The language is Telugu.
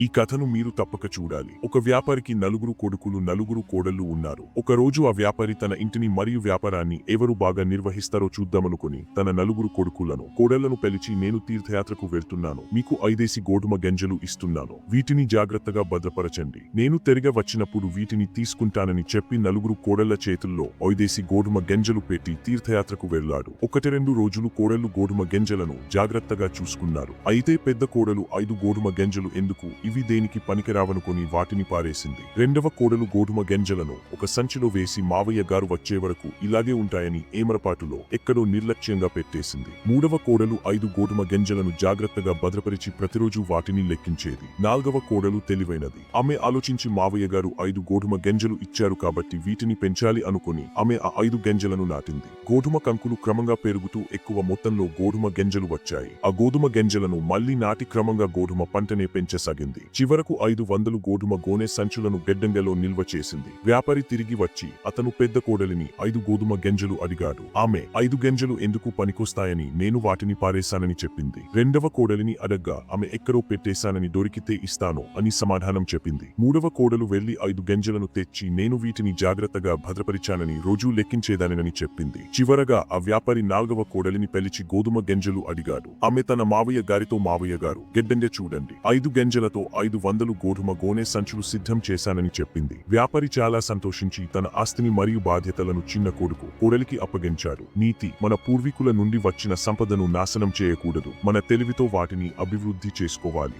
ఈ కథను మీరు తప్పక చూడాలి. ఒక వ్యాపారికి నలుగురు కొడుకులు, నలుగురు కోడళ్లు ఉన్నారు. ఒకరోజు ఆ వ్యాపారి తన ఇంటిని మరియు వ్యాపారాన్ని ఎవరు బాగా నిర్వహిస్తారో చూద్దామనుకుని తన నలుగురు కొడుకులను, కోడళ్లను పిలిచి, నేను తీర్థయాత్రకు వెళ్తున్నాను. మీకు 5 గోధుమ గింజలు ఇస్తున్నాను. వీటిని జాగ్రత్తగా భద్రపరచండి. నేను తిరిగి వచ్చినప్పుడు వీటిని తీసుకుంటానని చెప్పి నలుగురు కోడళ్ల చేతుల్లో 5 గోధుమ గింజలు పెట్టి తీర్థయాత్రకు వెళ్లాడు. 1-2 రోజులు కోడళ్లు గోధుమ గింజలను జాగ్రత్తగా చూసుకున్నారు. అయితే పెద్ద కోడలు 5 గోధుమ గింజలు ఎందుకు, ఇవి దేనికి పనికిరావనుకొని వాటిని పారేసింది. రెండవ కోడలు గోధుమ గింజలను ఒక సంచిలో వేసి మావయ్య గారు వచ్చే వరకు ఇలాగే ఉంటాయని ఏమరపాటులో ఎక్కడో నిర్లక్ష్యంగా పెట్టేసింది. మూడవ కోడలు 5 గోధుమ గింజలను జాగ్రత్తగా భద్రపరిచి ప్రతిరోజు వాటిని లెక్కించేది. నాల్గవ కోడలు తెలివైనది. ఆమె ఆలోచించి మావయ్య గారు 5 గోధుమ గింజలు ఇచ్చారు కాబట్టి వీటిని పెంచాలి అనుకుని ఆమె ఆ 5 గింజలను నాటింది. గోధుమ కంకులు క్రమంగా పెరుగుతూ ఎక్కువ మొత్తంలో గోధుమ గింజలు వచ్చాయి. ఆ గోధుమ గింజలను మళ్లీ నాటి క్రమంగా గోధుమ పంటనే పెంచసాగింది. చివరకు 500 గోధుమ గోనె సంచులను గెడ్డంగలో నిల్వ చేసింది. వ్యాపారి తిరిగి వచ్చి అతను పెద్ద కోడలిని 5 గోధుమ గింజలు అడిగాడు. ఆమె 5 గింజలు ఎందుకు పనికొస్తాయని, నేను వాటిని పారేశానని చెప్పింది. రెండవ కోడలిని అడగ్గా ఆమె ఎక్కడో పెట్టేశానని, దొరికితే ఇస్తాను అని సమాధానం చెప్పింది. మూడవ కోడలు వెళ్లి 5 గింజలను తెచ్చి, నేను వీటిని జాగ్రత్తగా భద్రపరిచానని, రోజూ లెక్కించేదానని చెప్పింది. చివరగా ఆ వ్యాపారి నాల్గవ కోడలిని పిలిచి గోధుమ గింజలు అడిగాడు. ఆమె తన మావయ్య గారితో, మావయ్య గారు, గెడ్డంగ చూడండి, 5 గింజలతో 500 గోధుమ గోనె సంచులు సిద్ధం చేశానని చెప్పింది. వ్యాపారి చాలా సంతోషించి తన ఆస్తిని మరియు బాధ్యతలను చిన్న కొడుకు, కోడలికి అప్పగించాడు. నీతి: మన పూర్వీకుల నుండి వచ్చిన సంపదను నాశనం చేయకూడదు. మన తెలివితో వాటిని అభివృద్ధి చేసుకోవాలి.